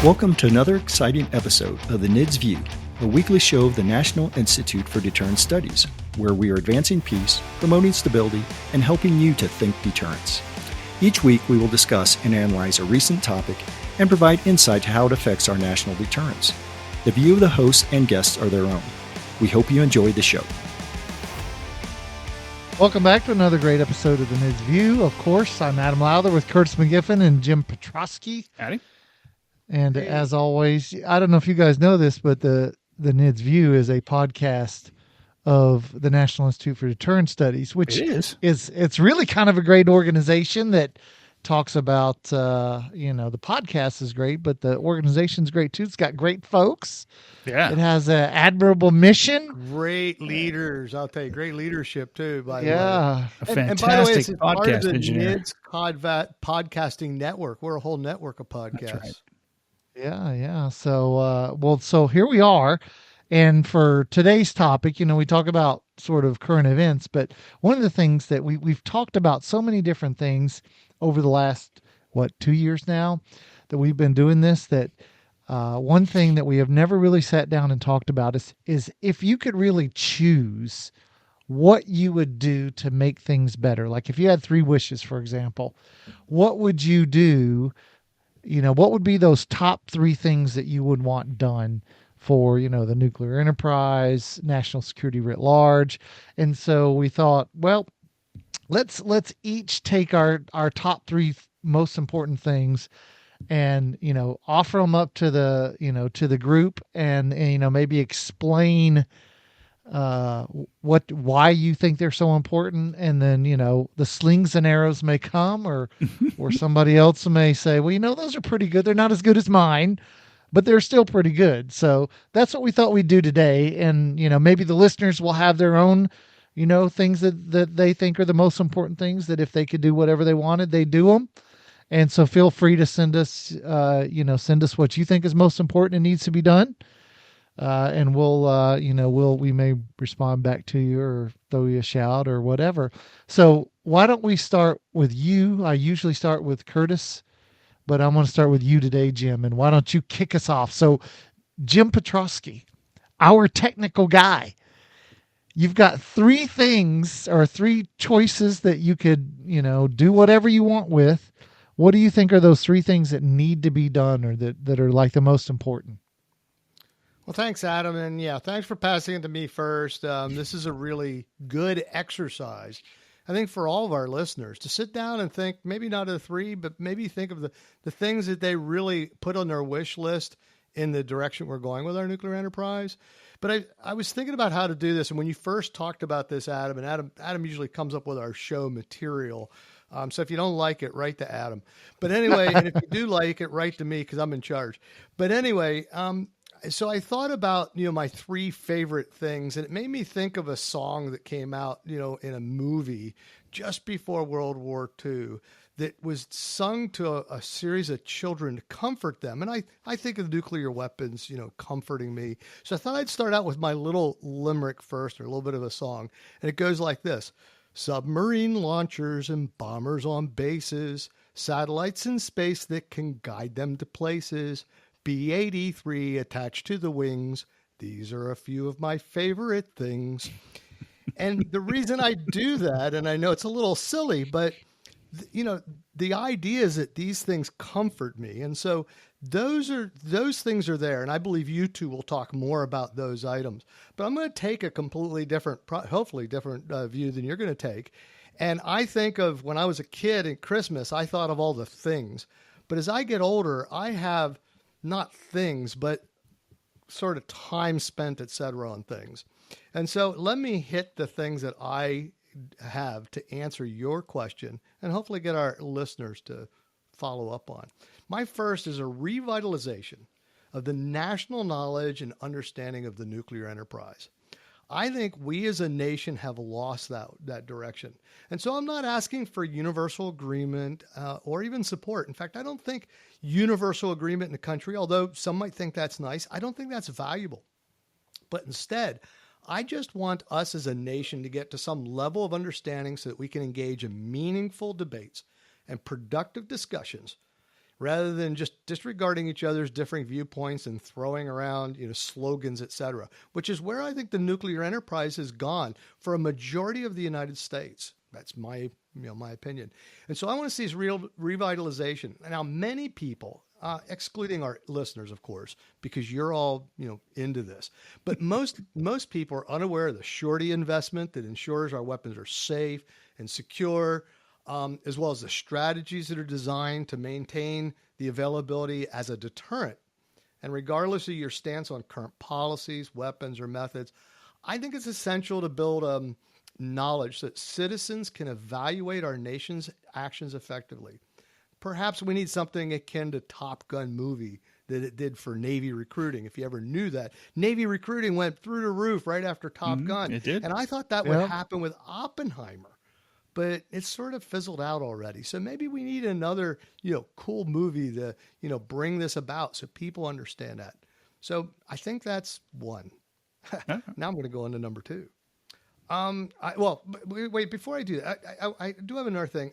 Welcome to another exciting episode of the NIDS View, a weekly show of the National Institute for Deterrence Studies, where we are advancing peace, promoting stability, and helping you to think deterrence. Each week, we will discuss and analyze a recent topic and provide insight to how it affects our national deterrence. The view of the hosts and guests are their own. We hope you enjoy the show. Welcome back to another great episode of the NIDS View. Of course, I'm Adam Lowther with Curtis McGiffin and Jim Petrosky. Howdy. And as always, I don't know if you guys know this, but the NIDS View is a podcast of the National Institute for Deterrence Studies, which it's really kind of a great organization that talks about, the podcast is great, but the organization's great too. It's got great folks. Yeah. It has an admirable mission. Great leaders, I'll tell you. Great leadership too, by the way. A fantastic and by the way, it's part of podcast the engineer. NIDS podcasting network. We're a whole network of podcasts. That's right. Yeah. So here we are. And for today's topic, we talk about sort of current events, but one of the things that we've talked about so many different things over the last, 2 years now that we've been doing this, that one thing that we have never really sat down and talked about is if you could really choose what you would do to make things better. Like if you had 3 wishes, for example, what would you do? What would be those top 3 things that you would want done for, the nuclear enterprise, national security writ large? And so we thought, well, let's each take our top 3 most important things and, offer them up to the group and maybe explain why you think they're so important. And then, the slings and arrows may come or somebody else may say, well, those are pretty good. They're not as good as mine, but they're still pretty good. So that's what we thought we'd do today. And, maybe the listeners will have their own, things that they think are the most important things, that if they could do whatever they wanted, they do them. And so feel free to send us what you think is most important and needs to be done. And we may respond back to you or throw you a shout or whatever. So why don't we start with you? I usually start with Curtis, but I'm going to start with you today, Jim. And why don't you kick us off? So Jim Petrosky, our technical guy, you've got 3 things or 3 choices that you could, do whatever you want with. What do you think are those 3 things that need to be done or that are like the most important? Well, thanks, Adam. And thanks for passing it to me first. This is a really good exercise, I think, for all of our listeners to sit down and think, maybe not of 3, but maybe think of the things that they really put on their wish list in the direction we're going with our nuclear enterprise. But I was thinking about how to do this. And when you first talked about this, Adam, and Adam usually comes up with our show material. So if you don't like it, write to Adam. But anyway, and if you do like it, write to me because I'm in charge. But anyway, so I thought about, my 3 favorite things, and it made me think of a song that came out, in a movie just before World War II that was sung to a series of children to comfort them. And I think of nuclear weapons, comforting me. So I thought I'd start out with my little limerick first, or a little bit of a song. And it goes like this. Submarine launchers and bombers on bases, satellites in space that can guide them to places, B-83 attached to the wings. These are a few of my favorite things. And the reason I do that, and I know it's a little silly, but the idea is that these things comfort me. And so those things are there. And I believe you two will talk more about those items, but I'm going to take a completely different, hopefully different view than you're going to take. And I think of when I was a kid at Christmas, I thought of all the things, but as I get older, I have not things, but sort of time spent, et cetera, on things. And so let me hit the things that I have to answer your question and hopefully get our listeners to follow up on. My first is a revitalization of the national knowledge and understanding of the nuclear enterprise. I think we as a nation have lost that direction. And so I'm not asking for universal agreement or even support. In fact, I don't think universal agreement in the country, although some might think that's nice, I don't think that's valuable. But instead, I just want us as a nation to get to some level of understanding so that we can engage in meaningful debates and productive discussions rather than just disregarding each other's differing viewpoints and throwing around, slogans, etc., which is where I think the nuclear enterprise has gone for a majority of the United States. That's my opinion. And so I want to see this real revitalization. Now, many people, excluding our listeners, of course, because you're all, into this, but most people are unaware of the surety investment that ensures our weapons are safe and secure, as well as the strategies that are designed to maintain the availability as a deterrent. And regardless of your stance on current policies, weapons, or methods, I think it's essential to build knowledge that citizens can evaluate our nation's actions effectively. Perhaps we need something akin to Top Gun movie that it did for Navy recruiting. If you ever knew that, Navy recruiting went through the roof right after Top Gun. It did. And I thought that would happen with Oppenheimer, but it's sort of fizzled out already. So maybe we need another, cool movie to, bring this about so people understand that. So I think that's one. Now I'm going to go into number two. Wait, before I do that, I do have another thing.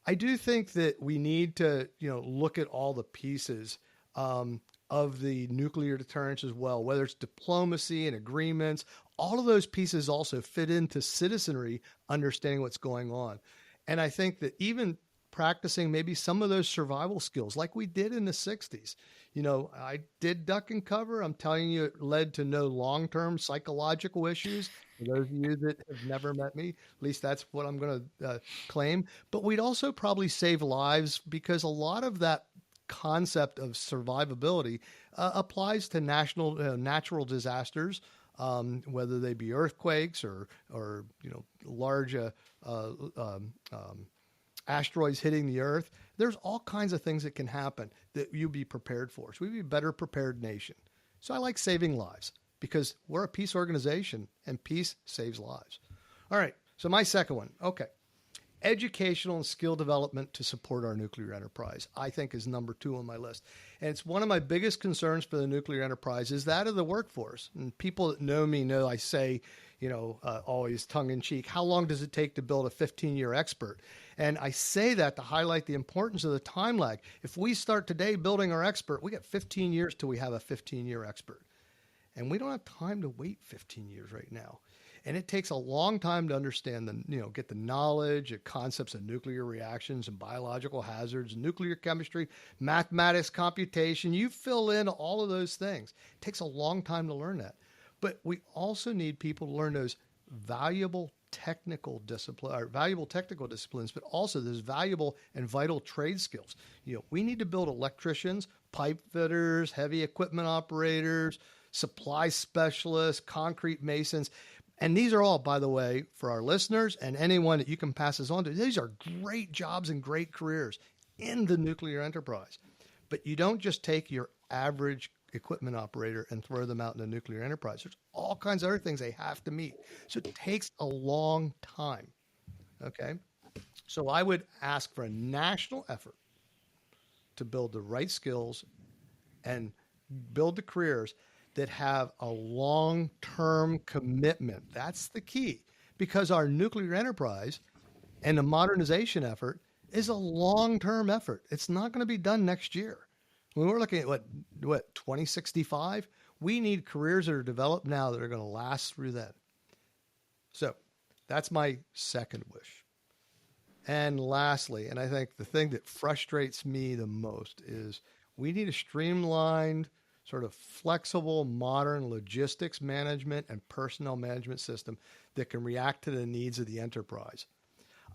I do think that we need to, look at all the pieces of the nuclear deterrence as well, whether it's diplomacy and agreements. All of those pieces also fit into citizenry understanding what's going on. And I think that even practicing maybe some of those survival skills like we did in the 60s. I did duck and cover. I'm telling you, it led to no long-term psychological issues. For those of you that have never met me, at least that's what I'm going to claim. But we'd also probably save lives because a lot of that concept of survivability applies to natural disasters, whether they be earthquakes or large asteroids hitting the earth. There's all kinds of things that can happen that you be prepared for. So we'd be a better prepared nation. So I like saving lives because we're a peace organization and peace saves lives. All right. So my second one. Okay. Educational and skill development to support our nuclear enterprise, I think, is number 2 on my list. And it's one of my biggest concerns for the nuclear enterprise is that of the workforce. And people that know me know I say, always tongue in cheek, how long does it take to build a 15-year expert? And I say that to highlight the importance of the time lag. If we start today building our expert, we got 15 years till we have a 15-year expert. And we don't have time to wait 15 years right now. And it takes a long time to understand get the knowledge, the concepts of nuclear reactions and biological hazards, nuclear chemistry, mathematics, computation. You fill in all of those things. It takes a long time to learn that. But we also need people to learn those valuable technical disciplines, but also those valuable and vital trade skills. We need to build electricians, pipe fitters, heavy equipment operators, supply specialists, concrete masons. And these are all, by the way, for our listeners and anyone that you can pass this on to, these are great jobs and great careers in the nuclear enterprise. But you don't just take your average equipment operator and throw them out in the nuclear enterprise. There's all kinds of other things they have to meet. So it takes a long time. Okay. So I would ask for a national effort to build the right skills and build the careers that have a long-term commitment. That's the key, because our nuclear enterprise and the modernization effort is a long-term effort. It's not going to be done next year. When we're looking at what 2065, we need careers that are developed now that are going to last through then. So that's my second wish. And lastly, and I think the thing that frustrates me the most is we need a streamlined, sort of flexible, modern logistics management and personnel management system that can react to the needs of the enterprise.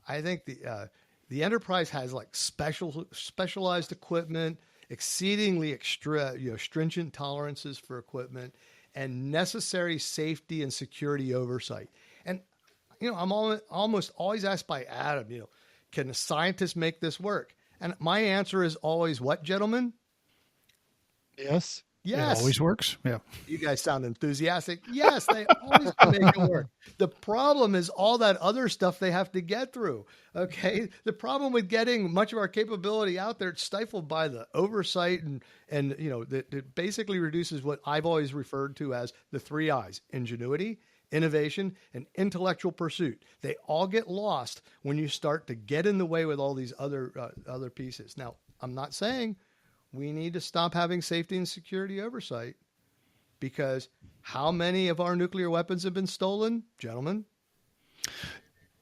I think the enterprise has like specialized equipment, exceedingly stringent tolerances for equipment, and necessary safety and security oversight. And I'm almost always asked by Adam, can a scientist make this work? And my answer is always, what, gentlemen? Yes. Yes. It always works. Yeah. You guys sound enthusiastic. Yes, they always can make it work. The problem is all that other stuff they have to get through. Okay. The problem with getting much of our capability out there, it's stifled by the oversight and that basically reduces what I've always referred to as the 3 I's: ingenuity, innovation, and intellectual pursuit. They all get lost when you start to get in the way with all these other pieces. Now, I'm not saying we need to stop having safety and security oversight, because how many of our nuclear weapons have been stolen, gentlemen?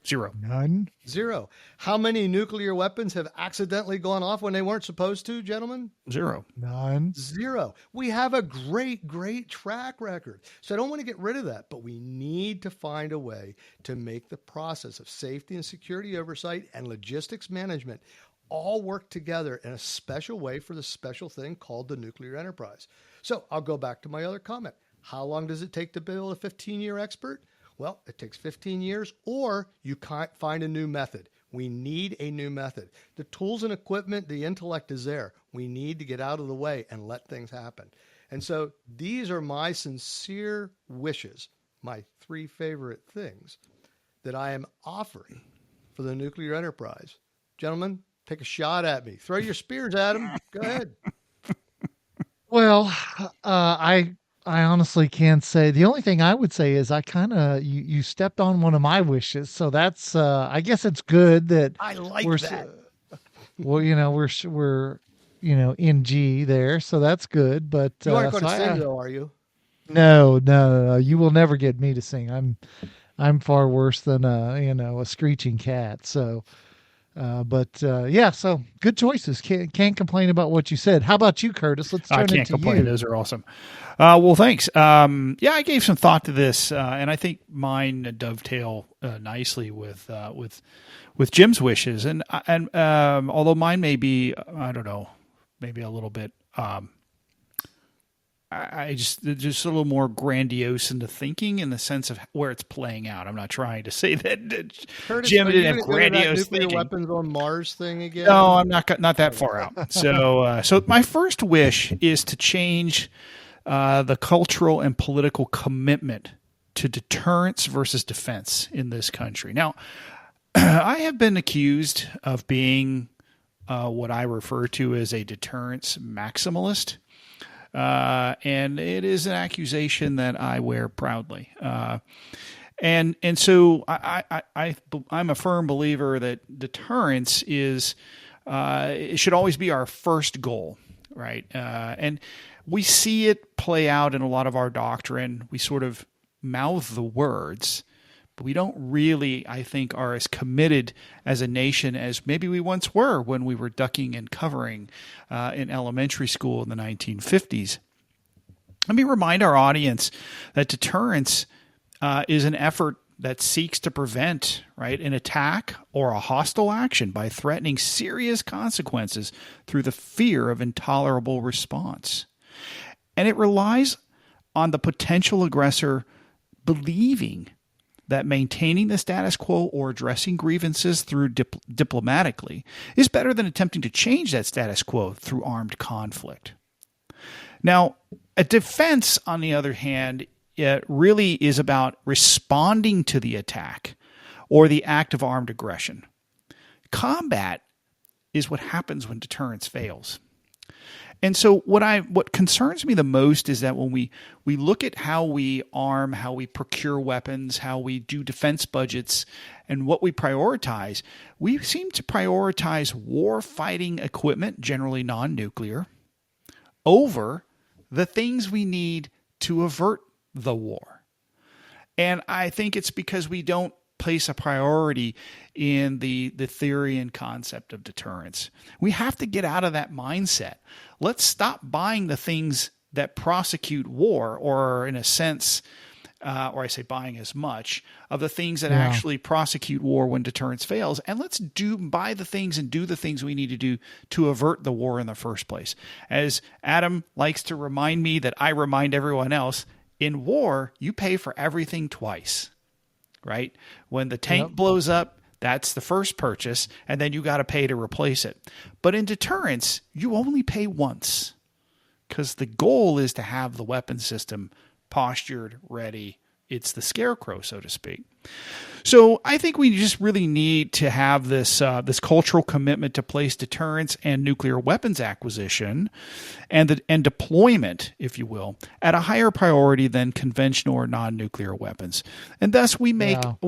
Zero. None. Zero. How many nuclear weapons have accidentally gone off when they weren't supposed to, gentlemen? Zero. None. Zero. We have a great, great track record. So I don't want to get rid of that, but we need to find a way to make the process of safety and security oversight and logistics management all work together in a special way for the special thing called the nuclear enterprise. So I'll go back to my other comment. How long does it take to build a 15-year expert? Well, it takes 15 years, or you can't find a new method. We need a new method. The tools and equipment, the intellect is there. We need to get out of the way and let things happen. And so these are my sincere wishes, my 3 favorite things that I am offering for the nuclear enterprise. Gentlemen, take a shot at me. Throw your spears at them. Go ahead. Well, I honestly can't say. The only thing I would say is I kind of you stepped on one of my wishes, so that's I guess it's good that I like we're that. well, we're in G there, so that's good. But You aren't going so to sing, though, are you? no, you will never get me to sing. I'm far worse than a screeching cat. So. Yeah, so good choices. Can't complain about what you said. How about you, Curtis? Let's turn I it can't to complain. you. Those are awesome. Well, thanks. Yeah, I gave some thought to this, and I think mine dovetail nicely with Jim's wishes. And although mine may be, I don't know, maybe a little bit. I just a little more grandiose into thinking in the sense of where it's playing out. I'm not trying to say that Curtis, Jim are didn't you have gonna go to that grandiose nuclear thinking. weapons on Mars thing again? No, I'm not that far out. So my first wish is to change the cultural and political commitment to deterrence versus defense in this country. Now, I have been accused of being what I refer to as a deterrence maximalist. And it is an accusation that I wear proudly. And so I'm a firm believer that deterrence is it should always be our first goal, right? And we see it play out in a lot of our doctrine. We sort of mouth the words, but we don't really, I think, are as committed as a nation as maybe we once were when we were ducking and covering in elementary school in the 1950s. Let me remind our audience that deterrence is an effort that seeks to prevent, right, an attack or a hostile action by threatening serious consequences through the fear of intolerable response. And it relies on the potential aggressor believing that maintaining the status quo or addressing grievances through diplomatically is better than attempting to change that status quo through armed conflict. Now, a defense, on the other hand, it really is about responding to the attack or the act of armed aggression. Combat is what happens when deterrence fails. And so what concerns me the most is that when we look at how we arm, how we procure weapons, how we do defense budgets, and what we prioritize, we seem to prioritize war-fighting equipment, generally non-nuclear, over the things we need to avert the war. And I think it's because we don't place a priority in the theory and concept of deterrence. We have to get out of that mindset. Let's stop buying the things that prosecute war, or in a sense, or I say buying as much, of the things that actually prosecute war when deterrence fails. And let's buy the things and do the things we need to do to avert the war in the first place. As Adam likes to remind me that I remind everyone else, in war, you pay for everything twice, right? When the tank blows up, that's the first purchase, and then you got to pay to replace it. But in deterrence, you only pay once, because the goal is to have the weapon system postured, ready. It's the scarecrow, so to speak. So I think we just really need to have this cultural commitment to place deterrence and nuclear weapons acquisition and deployment, if you will, at a higher priority than conventional or non-nuclear weapons. And thus we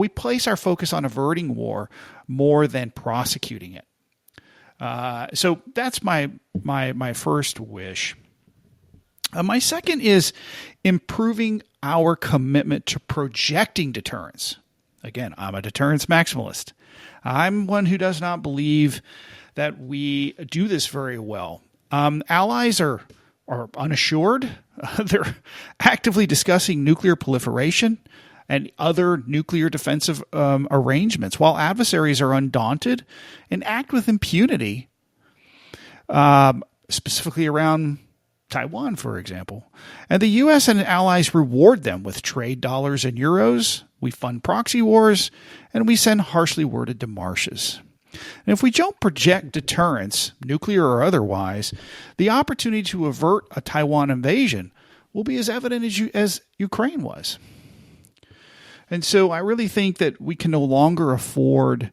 place our focus on averting war more than prosecuting it. So that's my first wish. My second is improving our commitment to projecting deterrence. Again, I'm a deterrence maximalist. I'm one who does not believe that we do this very well. Allies are unassured. They're actively discussing nuclear proliferation and other nuclear defensive arrangements, while adversaries are undaunted and act with impunity, specifically around Taiwan, for example. And the U.S. and allies reward them with trade dollars and euros. We fund proxy wars, and we send harshly worded demarches. And if we don't project deterrence, nuclear or otherwise, the opportunity to avert a Taiwan invasion will be as evident as Ukraine was. And so I really think that we can no longer afford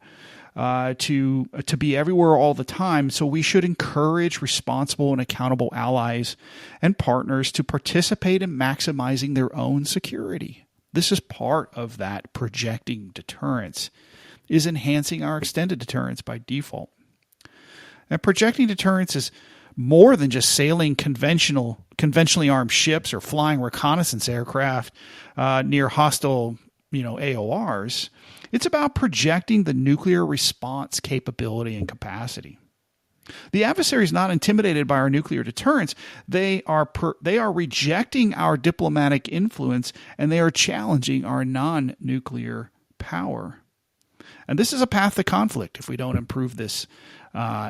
to be everywhere all the time. So we should encourage responsible and accountable allies and partners to participate in maximizing their own security. This is part of that projecting deterrence, is enhancing our extended deterrence by default. And projecting deterrence is more than just sailing conventionally armed ships or flying reconnaissance aircraft near hostile AORs. It's about projecting the nuclear response capability and capacity. The adversary is not intimidated by our nuclear deterrence. They are rejecting our diplomatic influence, and they are challenging our non-nuclear power. And this is a path to conflict if we don't improve this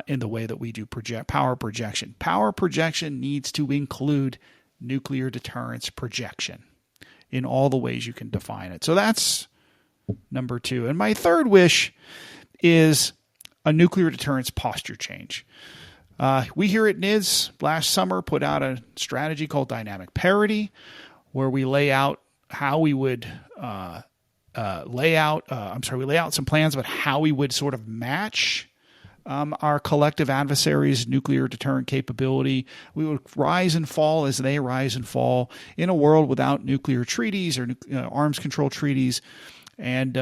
in the way that we do power projection. Power projection needs to include nuclear deterrence projection in all the ways you can define it. So that's number 2. And my third wish is a nuclear deterrence posture change. We here at NIDS last summer put out a strategy called dynamic parity, where we lay out how we would lay out some plans about how we would sort of match our collective adversaries' nuclear deterrent capability. We would rise and fall as they rise and fall in a world without nuclear treaties or arms control treaties, and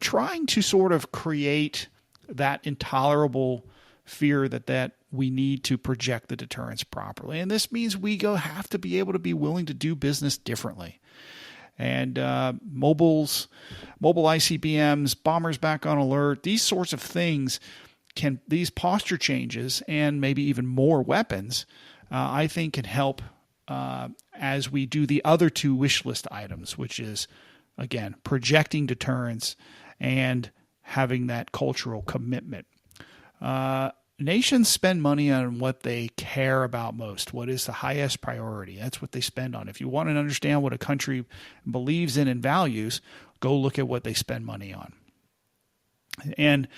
trying to sort of create that intolerable fear that we need to project the deterrence properly. And this means we have to be able to be willing to do business differently. And mobile ICBMs, bombers back on alert, these sorts of things these posture changes and maybe even more weapons, I think can help as we do the other 2 wish list items, which is, again, projecting deterrence and having that cultural commitment. Nations spend money on what they care about most, what is the highest priority. That's what they spend on. If you want to understand what a country believes in and values, go look at what they spend money on. And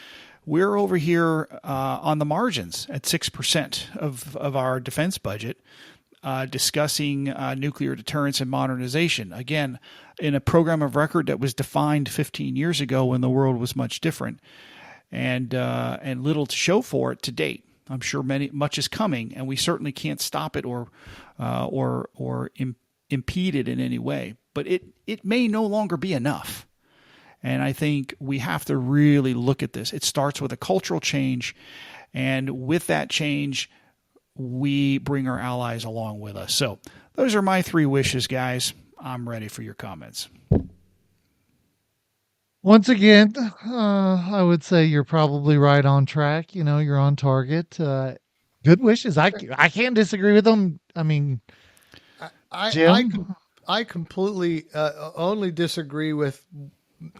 we're over here on the margins at 6% of our defense budget, discussing nuclear deterrence and modernization. Again, in a program of record that was defined 15 years ago when the world was much different. And little to show for it to date. I'm sure much is coming, and we certainly can't stop it or impede it in any way. But it may no longer be enough, and I think we have to really look at this. It starts with a cultural change, and with that change, we bring our allies along with us. So those are my 3 wishes, guys. I'm ready for your comments. Once again, I would say you're probably right on track. You're on target. Good wishes. I can't disagree with them. I mean, Jim? I completely only disagree with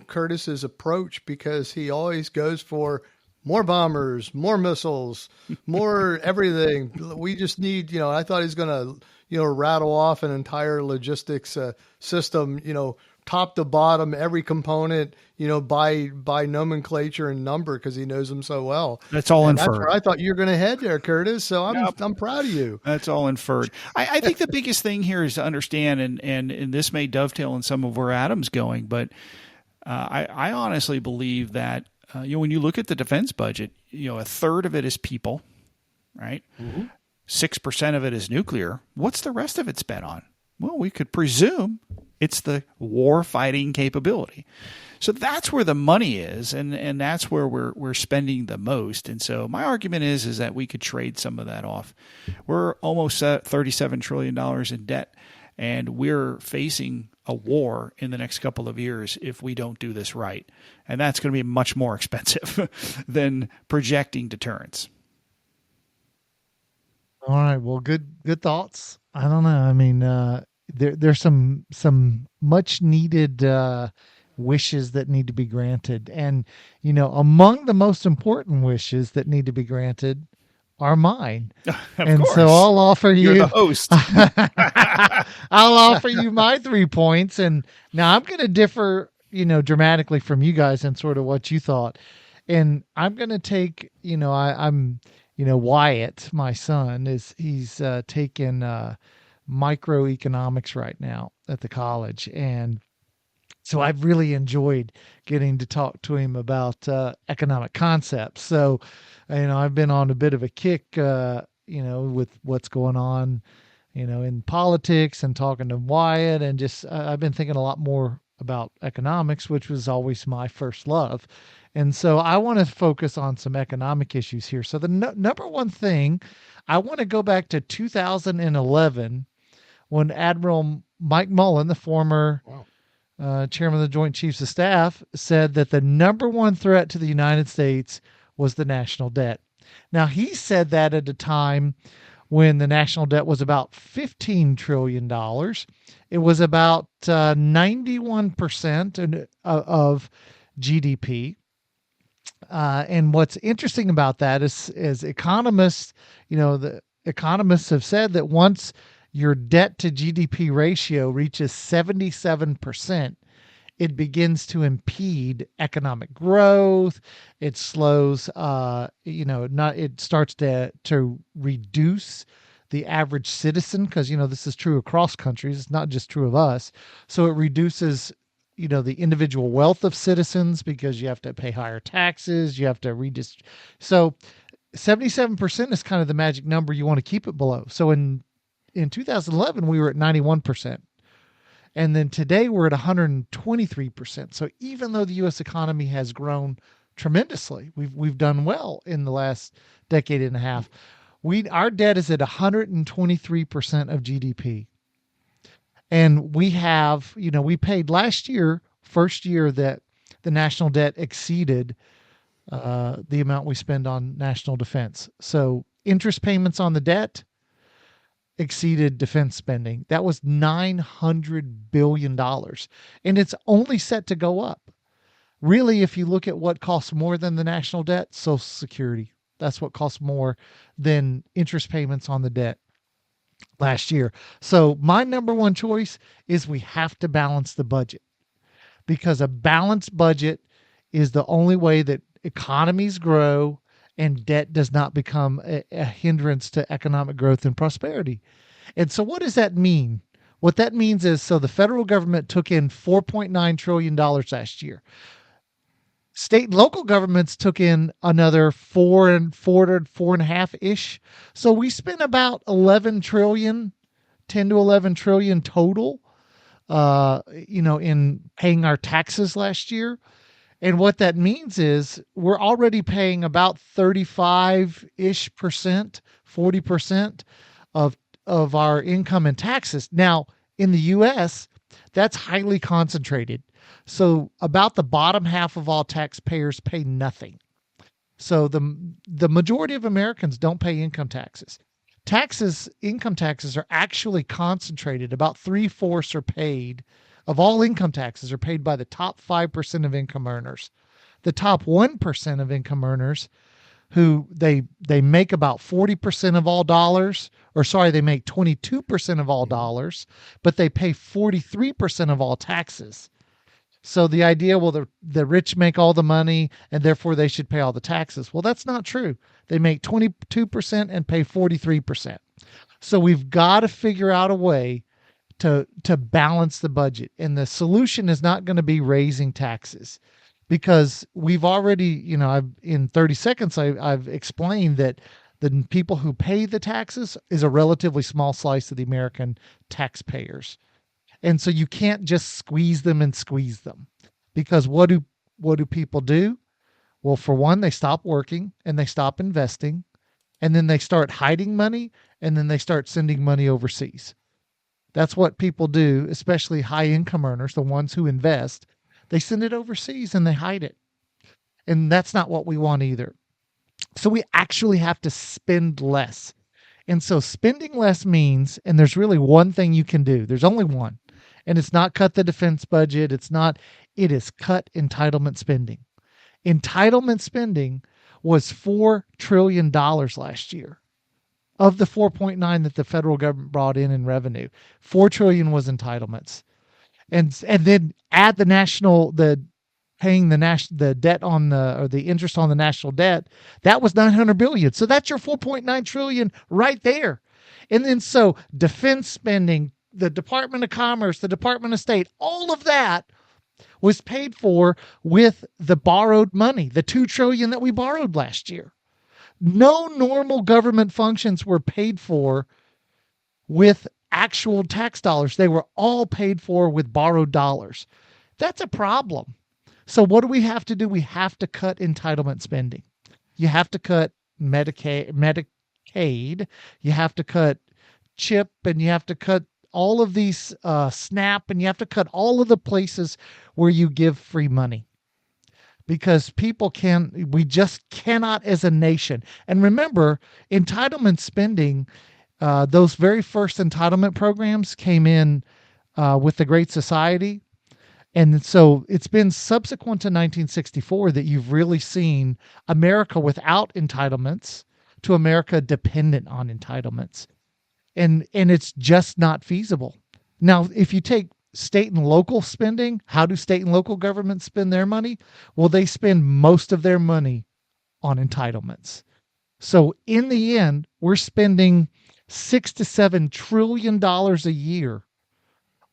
Curtis's approach, because he always goes for more bombers, more missiles, more everything. We just need, I thought he's going to, rattle off an entire logistics system, top to bottom, every component, by nomenclature and number, because he knows them so well. That's all inferred. That's where I thought you were going to head there, Curtis. So I'm proud of you. That's all inferred. I think the biggest thing here is to understand, and this may dovetail in some of where Adam's going, but I honestly believe that when you look at the defense budget, a third of it is people, right? Mm-hmm. 6% of it is nuclear. What's the rest of it spent on? Well, we could presume It's the war fighting capability. So that's where the money is, and that's where we're spending the most. And so my argument is that we could trade some of that off. We're almost at $37 trillion in debt, and we're facing a war in the next couple of years if we don't do this right. And that's going to be much more expensive than projecting deterrence. All right. Well, good thoughts. I don't know. I mean, there's some much needed wishes that need to be granted. And, among the most important wishes that need to be granted are mine. Of and course. So I'll offer You're you the host. I'll offer you my 3 points. And now I'm going to differ, dramatically from you guys and sort of what you thought. And I'm going to take, I'm Wyatt, my son, he's taking microeconomics right now at the college. And so I've really enjoyed getting to talk to him about economic concepts. So, I've been on a bit of a kick, with what's going on, in politics and talking to Wyatt, and just I've been thinking a lot more about economics, which was always my first love. And so I want to focus on some economic issues here. So the number one thing, I want to go back to 2011 when Admiral Mike Mullen, the former chairman of the Joint Chiefs of Staff, said that the number one threat to the United States was the national debt. Now, he said that at a time when the national debt was about $15 trillion. It was about 91% of GDP. And what's interesting about that is economists, the economists have said that once your debt to GDP ratio reaches 77%, it begins to impede economic growth. It slows, it starts to reduce the average citizen, because, this is true across countries. It's not just true of us. So it reduces, the individual wealth of citizens because you have to pay higher taxes. You have to redistribute. So 77% is kind of the magic number you want to keep it below. So in 2011, we were at 91%. And then today we're at 123%. So even though the U.S. economy has grown tremendously, we've done well in the last decade and a half, our debt is at 123% of GDP. And we have, we paid last year, first year that the national debt exceeded the amount we spend on national defense. So interest payments on the debt exceeded defense spending. That was $900 billion. And it's only set to go up. Really, if you look at what costs more than the national debt, Social Security. That's what costs more than interest payments on the debt last year. So my number one choice is we have to balance the budget, because a balanced budget is the only way that economies grow and debt does not become a hindrance to economic growth and prosperity. And so what does that mean? What that means is, so the federal government took in $4.9 trillion last year. State and local governments took in another four and a half ish. So we spent about 11 trillion, 10 to 11 trillion total, in paying our taxes last year. And what that means is we're already paying about 35-ish%, 40% of our income in taxes. Now, in the U.S., that's highly concentrated. So about the bottom half of all taxpayers pay nothing. So the majority of Americans don't pay income taxes. Income taxes are actually concentrated. About 3/4 are paid of all income taxes are paid by the top 5% of income earners. The top 1% of income earners, who they make about 40% of all dollars, they make 22% of all dollars, but they pay 43% of all taxes. So the idea, well, the rich make all the money and therefore they should pay all the taxes. Well, that's not true. They make 22% and pay 43%. So we've got to figure out a way to balance the budget. And the solution is not going to be raising taxes, because we've already, in 30 seconds, I've explained that the people who pay the taxes is a relatively small slice of the American taxpayers. And so you can't just squeeze them and squeeze them, because what do people do? Well, for one, they stop working and they stop investing, and then they start hiding money, and then they start sending money overseas. That's what people do, especially high income earners, the ones who invest. They send it overseas and they hide it. And that's not what we want either. So we actually have to spend less. And so spending less means, and there's really one thing you can do. There's only one. And it's not cut the defense budget. It is cut entitlement spending. Entitlement spending was $4 trillion last year. Of the 4.9 that the federal government brought in revenue, 4 trillion was entitlements. And then add paying the debt on the interest on the national debt, that was 900 billion. So that's your 4.9 trillion right there. And then so defense spending, the Department of Commerce, the Department of State, all of that was paid for with the borrowed money, the 2 trillion that we borrowed last year. No normal government functions were paid for with actual tax dollars. They were all paid for with borrowed dollars. That's a problem. So what do we have to do? We have to cut entitlement spending. You have to cut Medicaid, you have to cut CHIP, and you have to cut all of these SNAP, and you have to cut all of the places where you give free money. Because we just cannot as a nation. And remember, entitlement spending, those very first entitlement programs came in with the Great Society. And so it's been subsequent to 1964 that you've really seen America without entitlements to America dependent on entitlements. And it's just not feasible. Now, if you take state and local spending, how do state and local governments spend their money? Well, they spend most of their money on entitlements. So in the end, we're spending $6 to $7 trillion a year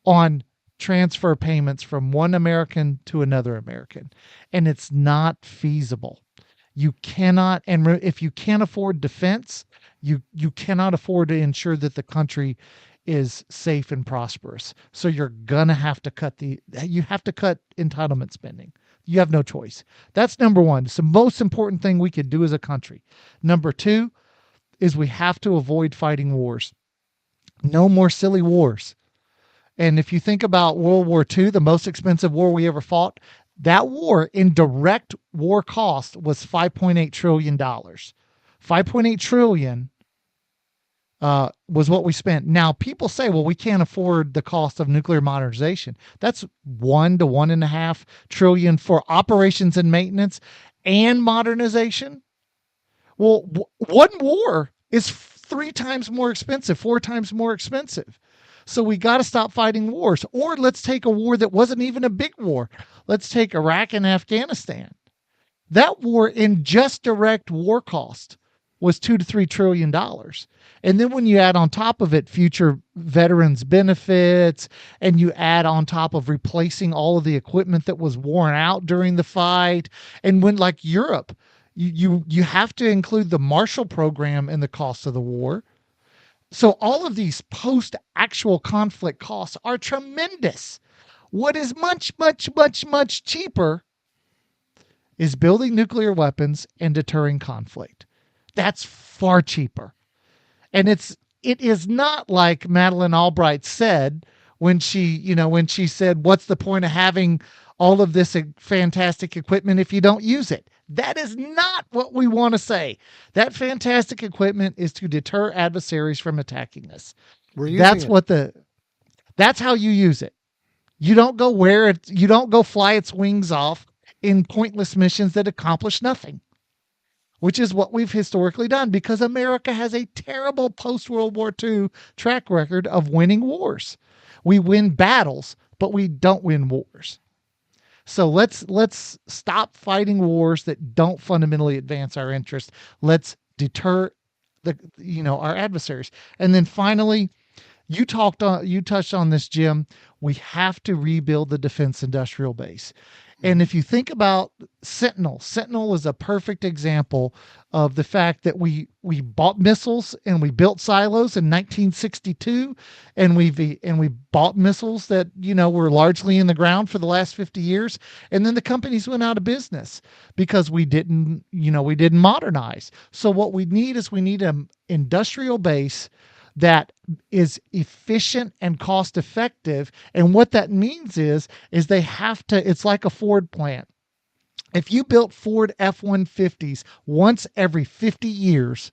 on transfer payments from one American to another American. And it's not feasible. You cannot, and if you can't afford defense, you cannot afford to ensure that the country is safe and prosperous. So you're gonna have to cut entitlement spending. You have no choice. That's number one. It's the most important thing we could do as a country. Number two is we have to avoid fighting wars. No more silly wars. And if you think about World War II, the most expensive war we ever fought, that war in direct war cost was $5.8 trillion. $5.8 trillion was what we spent. Now, people say, well, we can't afford the cost of nuclear modernization. That's $1 to $1.5 trillion for operations and maintenance and modernization. Well, one war is 3 times more expensive, 4 times more expensive. So we got to stop fighting wars. Or let's take a war that wasn't even a big war. Let's take Iraq and Afghanistan. That war in just direct war cost was $2 to $3 trillion. And then when you add on top of it future veterans benefits, and you add on top of replacing all of the equipment that was worn out during the fight, and when like Europe, you have to include the Marshall Program in the cost of the war. So all of these post-actual conflict costs are tremendous. What is much, much, much, much cheaper is building nuclear weapons and deterring conflict. That's far cheaper. And it is not like Madeleine Albright said when she said, what's the point of having all of this fantastic equipment if you don't use it? That is not what we want to say. That fantastic equipment is to deter adversaries from attacking us. That's how you use it. You don't go you don't go fly its wings off in pointless missions that accomplish nothing, which is what we've historically done, because America has a terrible post-World War II track record of winning wars. We win battles, but we don't win wars. So let's stop fighting wars that don't fundamentally advance our interests. Let's deter our adversaries. And then finally, you touched on this, Jim. We have to rebuild the defense industrial base. And if you think about Sentinel is a perfect example of the fact that we bought missiles and we built silos in 1962, and we bought missiles that were largely in the ground for the last 50 years, and then the companies went out of business because we didn't modernize. So what we need is an industrial base that is efficient and cost effective. And what that means is they have to, it's like a Ford plant. If you built Ford F-150s once every 50 years,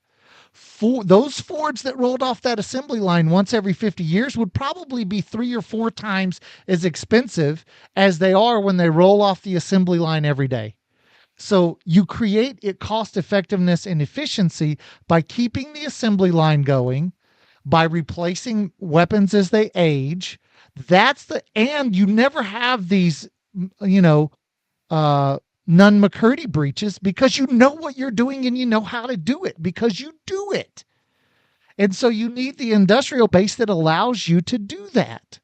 those Fords that rolled off that assembly line once every 50 years would probably be 3 or 4 times as expensive as they are when they roll off the assembly line every day. So you create cost effectiveness and efficiency by keeping the assembly line going, by replacing weapons as they age. And you never have these, Nunn-McCurdy breaches, because you know what you're doing and you know how to do it because you do it. And so you need the industrial base that allows you to do that.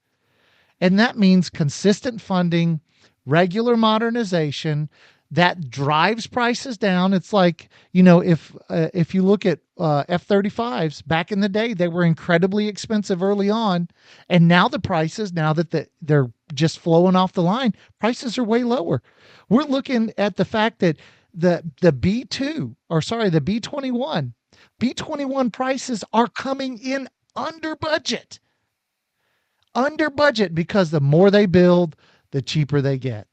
And that means consistent funding, regular modernization that drives prices down. It's like, if you look at F-35s back in the day, they were incredibly expensive early on. And now the prices, now that they're just flowing off the line, prices are way lower. We're looking at the fact that the B-21 prices are coming in under budget because the more they build, the cheaper they get.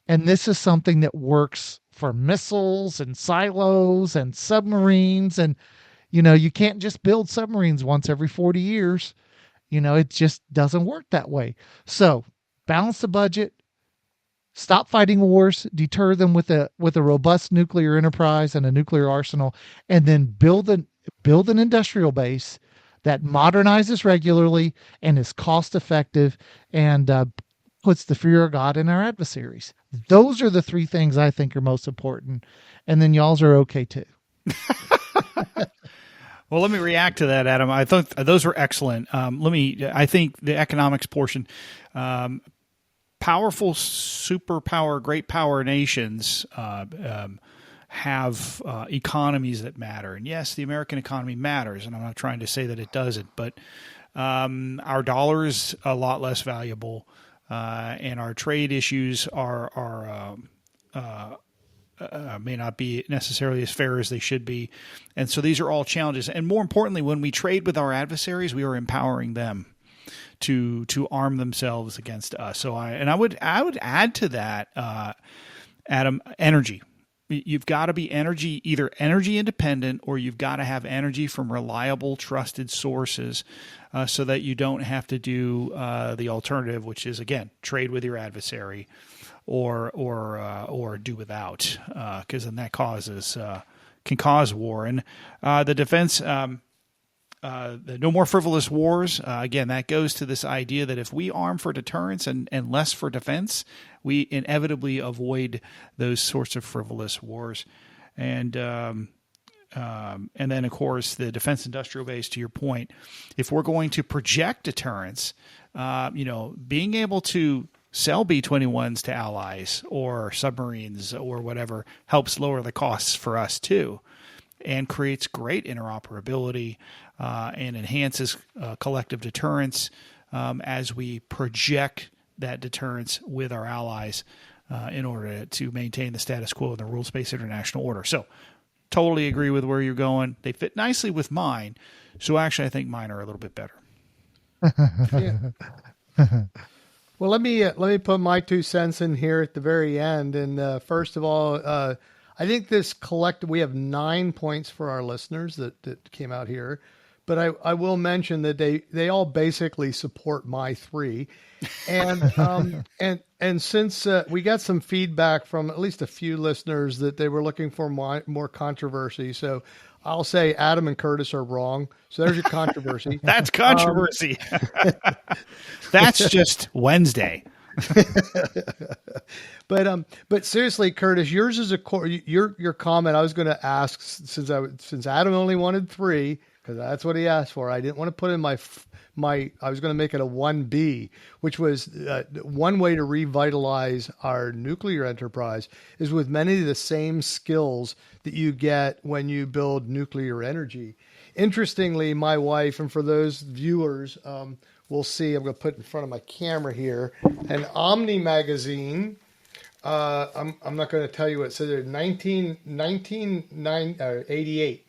And this is something that works for missiles and silos and submarines. And, you can't just build submarines once every 40 years. It just doesn't work that way. So balance the budget, stop fighting wars, deter them with a robust nuclear enterprise and a nuclear arsenal, and then build an industrial base that modernizes regularly and is cost effective and puts the fear of God in our adversaries. Those are the 3 things I think are most important. And then y'all's are okay too. Well, let me react to that, Adam. I thought those were excellent. I think the economics portion, powerful superpower, great power nations have economies that matter. And yes, the American economy matters, and I'm not trying to say that it doesn't, but our dollar is a lot less valuable, and our trade issues may not be necessarily as fair as they should be. And so these are all challenges. And more importantly, when we trade with our adversaries, we are empowering them to arm themselves against us. So I would add to that, Adam, energy. You've got to be either energy independent, or you've got to have energy from reliable, trusted sources, so that you don't have to do the alternative, which is, again, trade with your adversary, or do without, because then that can cause war. And the defense. The no more frivolous wars. Again, that goes to this idea that if we arm for deterrence and less for defense, we inevitably avoid those sorts of frivolous wars. And then, of course, the defense industrial base, to your point, if we're going to project deterrence, being able to sell B-21s to allies or submarines or whatever helps lower the costs for us too, and creates great interoperability and enhances collective deterrence as we project that deterrence with our allies in order to maintain the status quo in the rules-based international order. So totally agree with where you're going. They fit nicely with mine. So actually, I think mine are a little bit better. Well, let me put my 2 cents in here at the very end. And first of all, I think this collective, we have 9 points for our listeners that came out here, but I will mention that they all basically support my 3. And, and since we got some feedback from at least a few listeners that they were looking for more controversy. So I'll say Adam and Curtis are wrong. So there's your controversy. That's controversy. That's just Wednesday. But seriously, Curtis, yours is your comment. I was going to ask, since Adam only wanted 3, because that's what he asked for. I didn't want to put in my I was going to make it a 1B, which was one way to revitalize our nuclear enterprise is with many of the same skills that you get when you build nuclear energy. Interestingly, my wife, and for those viewers, we'll see, I'm going to put in front of my camera here, an Omni magazine. I'm not going to tell you what it says there, 1988.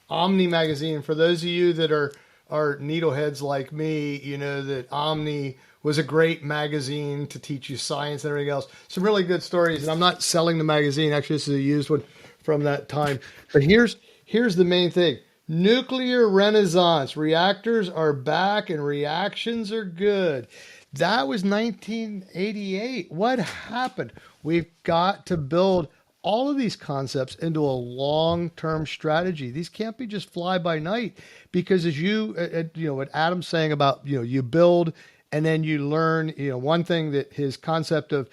Omni magazine. For those of you that are needleheads like me, you know that Omni was a great magazine to teach you science and everything else. Some really good stories. And I'm not selling the magazine. Actually, this is a used one from that time. But here's the main thing. Nuclear renaissance. Reactors are back and reactions are good. That was 1988. What happened? We've got to build all of these concepts into a long-term strategy. These can't be just fly by night, because as you know, what Adam's saying about, you know, you build and then you learn, you know, one thing that his concept of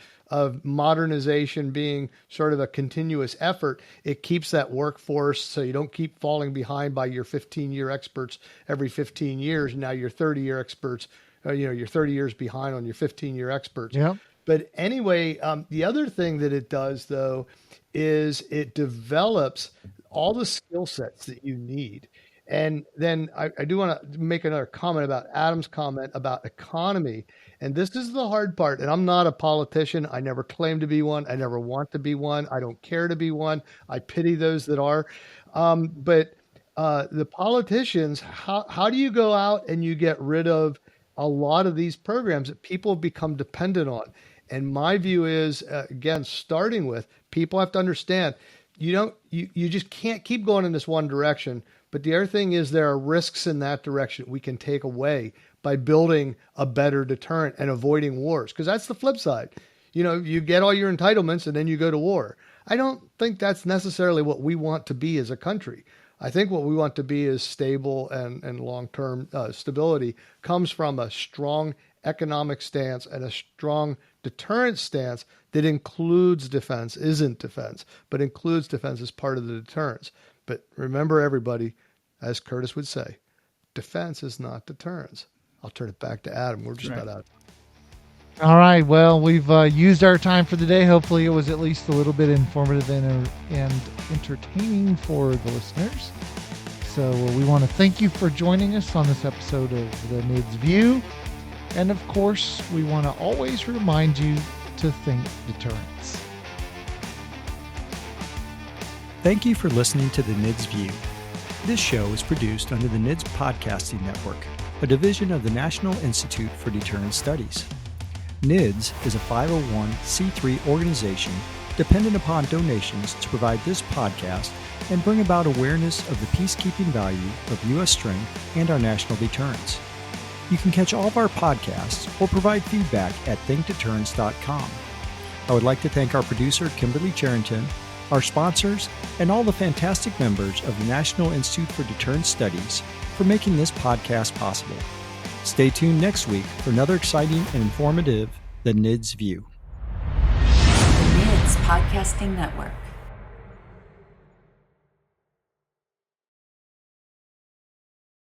modernization being sort of a continuous effort, it keeps that workforce so you don't keep falling behind by your 15-year experts every 15 years. Now you're 30-year experts, you know, you're 30 years behind on your 15-year experts. Yeah. But anyway, the other thing that it does, though, is it develops all the skill sets that you need. And then I do want to make another comment about Adam's comment about economy. And this is the hard part. And I'm not a politician. I never claim to be one. I never want to be one. I don't care to be one. I pity those that are. But the politicians, how do you go out and you get rid of a lot of these programs that people have become dependent on? And my view is, again, starting with, people have to understand, you just can't keep going in this one direction. But the other thing is, there are risks in that direction we can take away by building a better deterrent and avoiding wars. Because that's the flip side. You know, you get all your entitlements and then you go to war. I don't think that's necessarily what we want to be as a country. I think what we want to be is stable, and long-term stability comes from a strong economic stance and a strong deterrent stance that includes defense, isn't defense, but includes defense as part of the deterrence. But remember, everybody, as Curtis would say, defense is not deterrence. I'll turn it back to Adam. We're just about out. All right. Well, we've used our time for the day. Hopefully it was at least a little bit informative and entertaining for the listeners. So we want to thank you for joining us on this episode of the NIDS View. And of course, we want to always remind you to think deterrence. Thank you for listening to the NIDS View. This show is produced under the NIDS Podcasting Network, a division of the National Institute for Deterrence Studies. NIDS is a 501c3 organization dependent upon donations to provide this podcast and bring about awareness of the peacekeeping value of U.S. strength and our national deterrence. You can catch all of our podcasts or provide feedback at thinkdeterrence.com. I would like to thank our producer, Kimberly Charrington, our sponsors, and all the fantastic members of the National Institute for Deterrence Studies for making this podcast possible. Stay tuned next week for another exciting and informative The NIDS View. The NIDS Podcasting Network.